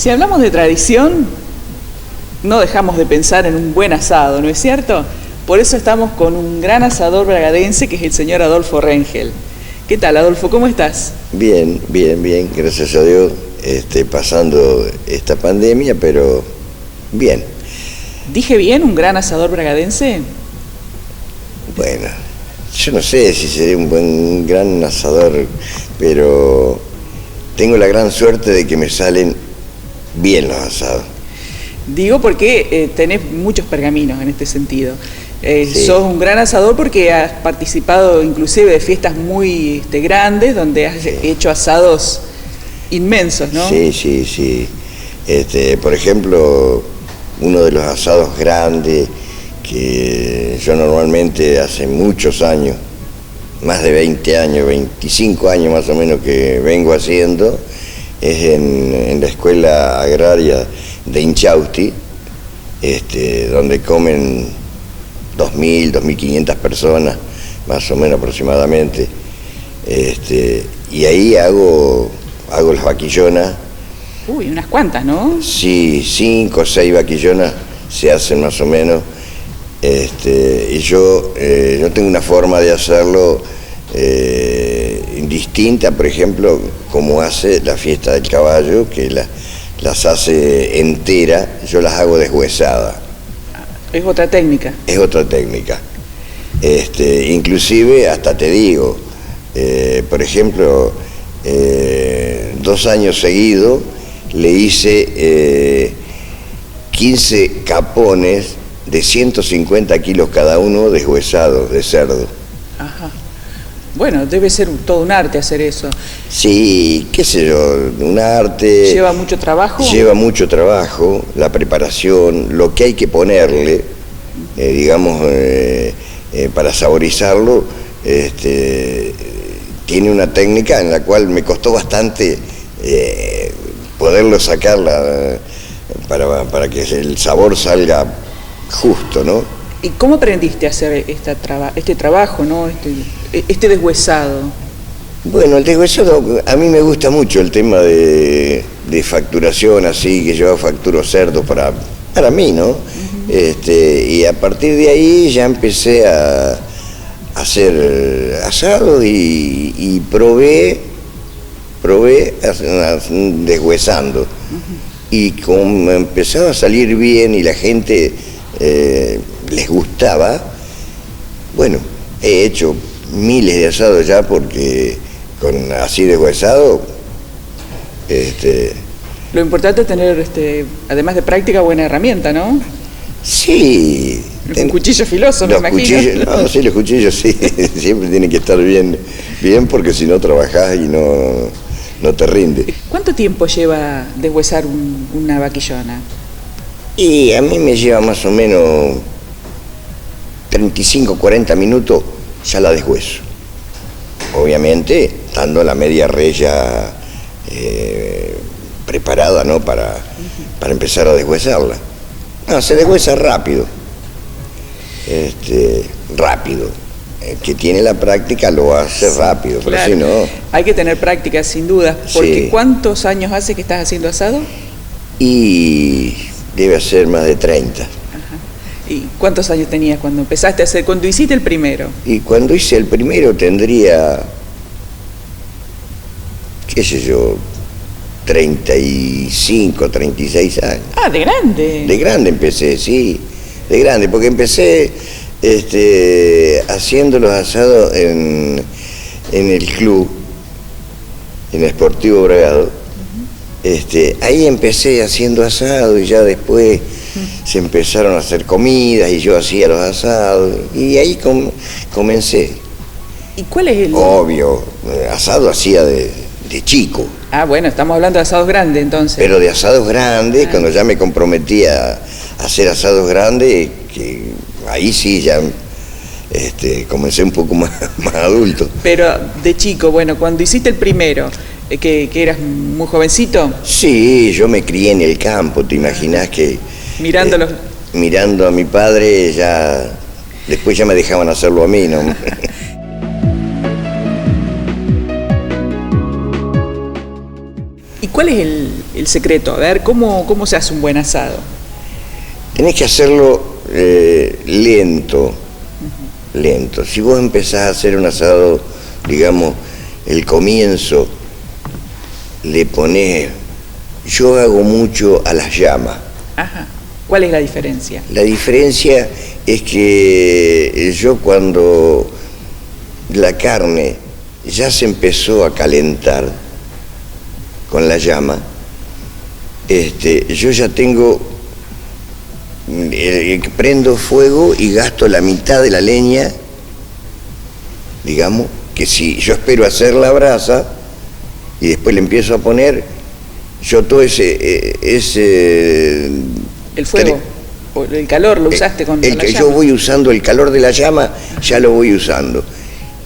Si hablamos de tradición, no dejamos de pensar en un buen asado, ¿no es cierto? Por eso estamos con un gran asador bragadense que es el señor Adolfo Rengel. ¿Qué tal, Adolfo? ¿Cómo estás? Bien, gracias a Dios, pasando esta pandemia, pero bien. ¿Dije bien un gran asador bragadense? Bueno, yo no sé si seré un gran asador, pero tengo la gran suerte de que me salen bien los asados. Digo porque tenés muchos pergaminos en este sentido. Sí. Sos un gran asador porque has participado inclusive de fiestas muy grandes donde has hecho asados inmensos, ¿no? Sí. Por ejemplo, uno de los asados grandes que yo normalmente hace muchos años, más de 20 años, 25 años más o menos que vengo haciendo, es en la escuela agraria de Inchausti, donde comen 2.000, 2.500 personas, más o menos aproximadamente, y ahí hago las vaquillonas. Uy, unas cuantas, ¿no? Sí, 5 o 6 vaquillonas se hacen más o menos, y yo tengo una forma de hacerlo distinta, por ejemplo, como hace la fiesta del caballo, que las hace entera, yo las hago deshuesadas. Es otra técnica. Es otra técnica. Inclusive, hasta te digo, por ejemplo, 2 años seguidos le hice 15 capones de 150 kilos cada uno deshuesados de cerdo. Ajá. Bueno, debe ser todo un arte hacer eso. Sí, qué sé yo, un arte. ¿Lleva mucho trabajo? Lleva mucho trabajo, la preparación, lo que hay que ponerle, digamos, para saborizarlo, tiene una técnica en la cual me costó bastante poderlo sacarla para que el sabor salga justo, ¿no? ¿Y cómo aprendiste a hacer este trabajo, ¿no? Este deshuesado? Bueno, el deshuesado, a mí me gusta mucho el tema de facturación, así que yo facturo cerdo para mí, ¿no? Uh-huh. Y a partir de ahí ya empecé a hacer asado y probé deshuesando. Uh-huh. Y como empezaba a salir bien y la gente les gustaba, bueno, he hecho miles de asados ya porque así deshuesado, Lo importante es tener, además de práctica, buena herramienta, ¿no? Sí. Un cuchillo filoso, me imagino. Sí, los cuchillos sí, siempre tienen que estar bien porque si no trabajás y no te rinde. ¿Cuánto tiempo lleva deshuesar una vaquillona? Y a mí me lleva más o menos 35, 40 minutos, ya la deshueso. Obviamente, estando la media res ya preparada, ¿no? Para empezar a deshuesarla. No, se deshuesa rápido. Rápido. El que tiene la práctica lo hace rápido, pero claro. Si no... Hay que tener práctica, sin duda. Porque Sí. ¿cuántos años hace que estás haciendo asado? Y debe ser más de 30. Ajá. ¿Y cuántos años tenías cuando empezaste a hacer, cuando hiciste el primero? Y cuando hice el primero tendría, qué sé yo, 35, 36 años. Ah, de grande. De grande empecé, sí, de grande, porque empecé haciendo los asados en el club, en el Sportivo Bragado. Ahí empecé haciendo asado y ya después se empezaron a hacer comidas y yo hacía los asados y ahí comencé. ¿Y cuál es el...? Obvio, asado hacía de chico. Ah, bueno, estamos hablando de asados grandes entonces. Pero de asados grandes, cuando ya me comprometí a hacer asados grandes, que ahí sí ya comencé un poco más adulto. Pero de chico, bueno, cuando hiciste el primero, que eras muy jovencito. Sí, yo me crié en el campo, te imaginás que... Mirándolos. Mirando a mi padre, ya después ya me dejaban hacerlo a mí, ¿no? ¿Y cuál es el secreto? A ver, ¿cómo se hace un buen asado? Tenés que hacerlo lento, lento. Si vos empezás a hacer un asado, digamos, el comienzo, le ponés... Yo hago mucho a las llamas. Ajá. ¿Cuál es la diferencia? La diferencia es que yo cuando la carne ya se empezó a calentar con la llama, yo ya tengo, prendo fuego y gasto la mitad de la leña, digamos, que si yo espero hacer la brasa y después le empiezo a poner, yo todo ese ¿El fuego? ¿O el calor lo usaste con la llama? Yo voy usando el calor de la llama, ya lo voy usando.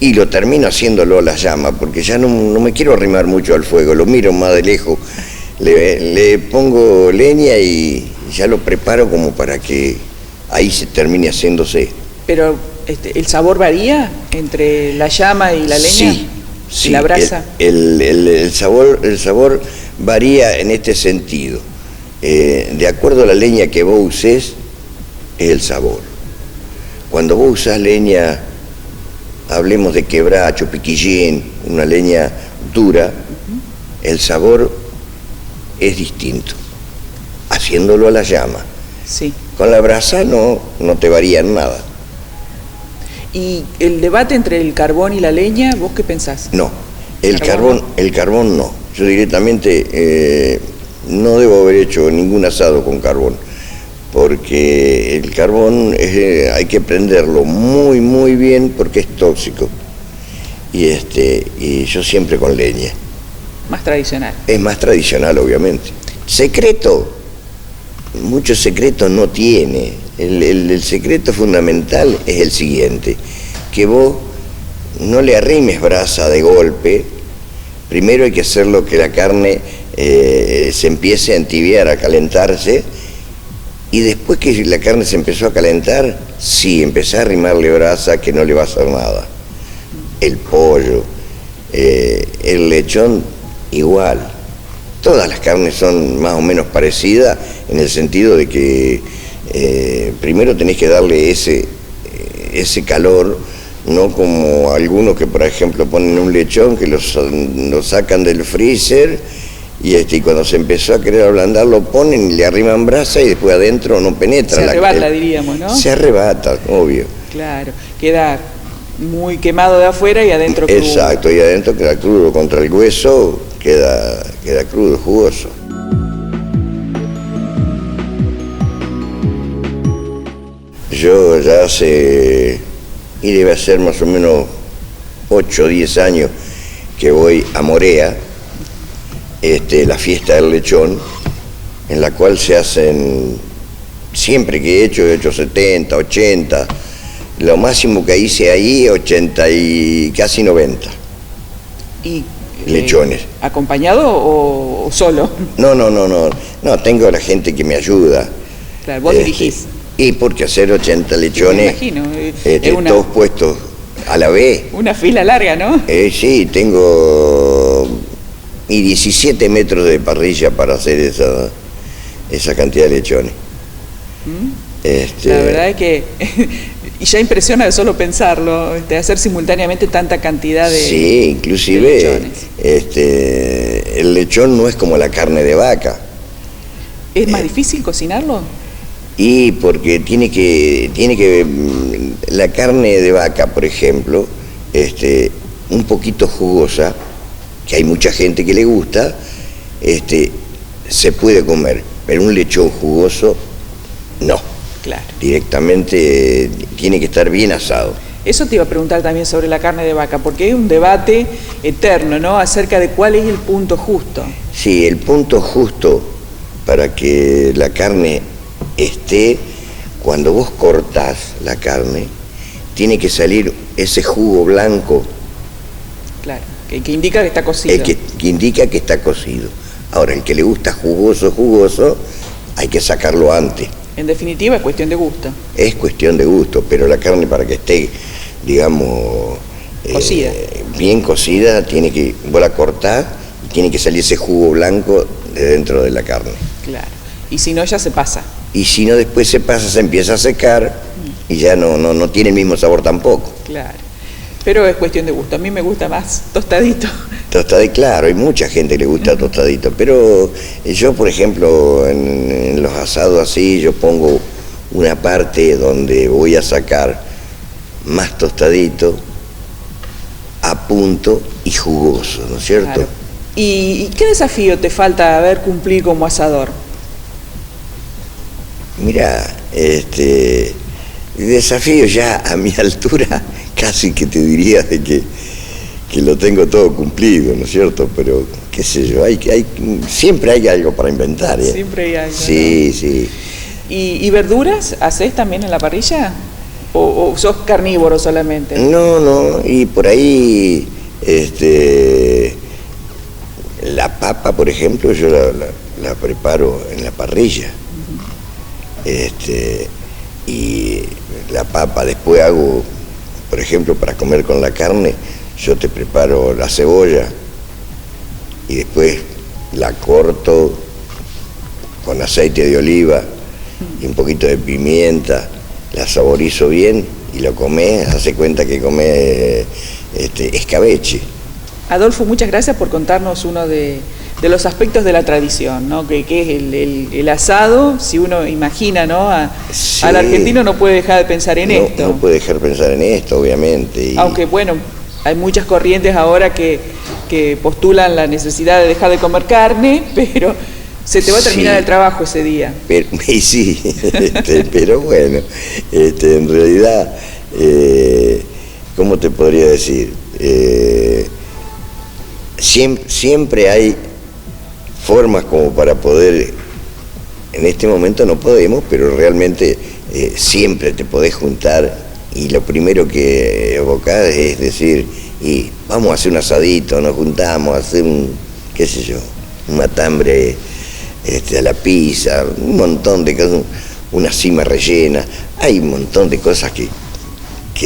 Y lo termino haciéndolo a la llama, porque ya no me quiero arrimar mucho al fuego, lo miro más de lejos. Le pongo leña y ya lo preparo como para que ahí se termine haciéndose. Pero ¿el sabor varía entre la llama y la leña? Sí, ¿Y la brasa? El sabor varía en este sentido. De acuerdo a la leña que vos uses, es el sabor. Cuando vos usás leña, hablemos de quebracho, piquillín, una leña dura, el sabor es distinto, haciéndolo a la llama. Sí. Con la brasa no te varía en nada. ¿Y el debate entre el carbón y la leña, vos qué pensás? No, el carbón no. Yo directamente no debo haber hecho ningún asado con carbón, porque el carbón hay que prenderlo muy muy bien porque es tóxico. Y yo siempre con leña. Más tradicional. Es más tradicional, obviamente. Secreto, muchos secretos no tiene. El secreto fundamental es el siguiente, que vos no le arrimes brasa de golpe. Primero hay que hacerlo que la carne se empiece a entibiar, a calentarse, y después que la carne se empezó a calentar, sí, empezá a arrimarle brasa, que no le va a hacer nada. El pollo, el lechón, igual. Todas las carnes son más o menos parecidas en el sentido de que primero tenés que darle ese calor, no como algunos que por ejemplo ponen un lechón que lo sacan del freezer y cuando se empezó a querer ablandar lo ponen y le arriman brasa y después adentro no penetra. Se arrebata, diríamos, ¿no? Se arrebata, obvio. Claro, queda muy quemado de afuera y adentro crudo. Exacto, y adentro queda crudo, contra el hueso queda crudo, jugoso. Yo ya hace, y debe ser más o menos 8 o 10 años que voy a Morea, la fiesta del lechón, en la cual se hacen, siempre que he hecho 70, 80, lo máximo que hice ahí, 80 y casi 90. ¿Y lechones? ¿Acompañado o solo? No, tengo la gente que me ayuda. Claro, vos dirigís. Y porque hacer 80 lechones, sí, me imagino, todos puestos a la vez. Una fila larga, ¿no? Sí, tengo 17 metros de parrilla para hacer esa cantidad de lechones. La verdad es que y ya impresiona de solo pensarlo, hacer simultáneamente tanta cantidad de sí, inclusive de lechones. El lechón no es como la carne de vaca. ¿Es más difícil cocinarlo? Y porque tiene que la carne de vaca, por ejemplo, un poquito jugosa, que hay mucha gente que le gusta, se puede comer, pero un lechón jugoso, no. Claro. Directamente tiene que estar bien asado. Eso te iba a preguntar también sobre la carne de vaca, porque hay un debate eterno, ¿no?, acerca de cuál es el punto justo. Sí, el punto justo para que la carne cuando vos cortás la carne, tiene que salir ese jugo blanco. Claro, que indica que está cocido. Que indica que está cocido. Ahora, el que le gusta jugoso, hay que sacarlo antes. En definitiva, es cuestión de gusto. Es cuestión de gusto, pero la carne para que esté, digamos, cocida. Bien cocida, vos la cortás y tiene que salir ese jugo blanco de dentro de la carne. Claro. Y si no, ya se pasa. Y si no, después se pasa, se empieza a secar y ya no tiene el mismo sabor tampoco. Claro. Pero es cuestión de gusto. A mí me gusta más tostadito. Tostadito, claro, hay mucha gente que le gusta tostadito, pero yo, por ejemplo, en los asados así, yo pongo una parte donde voy a sacar más tostadito, a punto y jugoso, ¿no es cierto? Claro. ¿Y qué desafío te falta cumplir como asador? Mira, el desafío ya a mi altura, casi que te diría de que lo tengo todo cumplido, ¿no es cierto? Pero, qué sé yo, siempre hay algo para inventar, ¿eh? Siempre hay algo. Sí, ¿no? sí. ¿Y verduras haces también en la parrilla? ¿O sos carnívoro solamente? No, y por ahí, la papa, por ejemplo, yo la preparo en la parrilla. Y la papa después hago, por ejemplo, para comer con la carne, yo te preparo la cebolla y después la corto con aceite de oliva y un poquito de pimienta, la saborizo bien y lo comés, hace cuenta que comés escabeche. Adolfo, muchas gracias por contarnos uno de los aspectos de la tradición, ¿no? Que es el asado. Si uno imagina, ¿no? Sí. Al argentino no puede dejar de pensar en esto. No puede dejar de pensar en esto, obviamente. Aunque bueno, hay muchas corrientes ahora que postulan la necesidad de dejar de comer carne, pero se te va a terminar el trabajo ese día. Y sí, pero bueno, en realidad, ¿cómo te podría decir? Siempre hay formas como para poder, en este momento no podemos, pero realmente siempre te podés juntar y lo primero que evocás es decir, y vamos a hacer un asadito, nos juntamos a hacer un, qué sé yo, un matambre a la pizza, un montón de cosas, una cima rellena, hay un montón de cosas que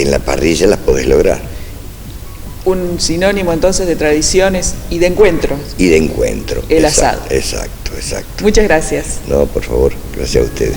en la parrilla las podés lograr. Un sinónimo entonces de tradiciones y de encuentros. Y de encuentro. El asado. Exacto. Muchas gracias. No, por favor, gracias a ustedes.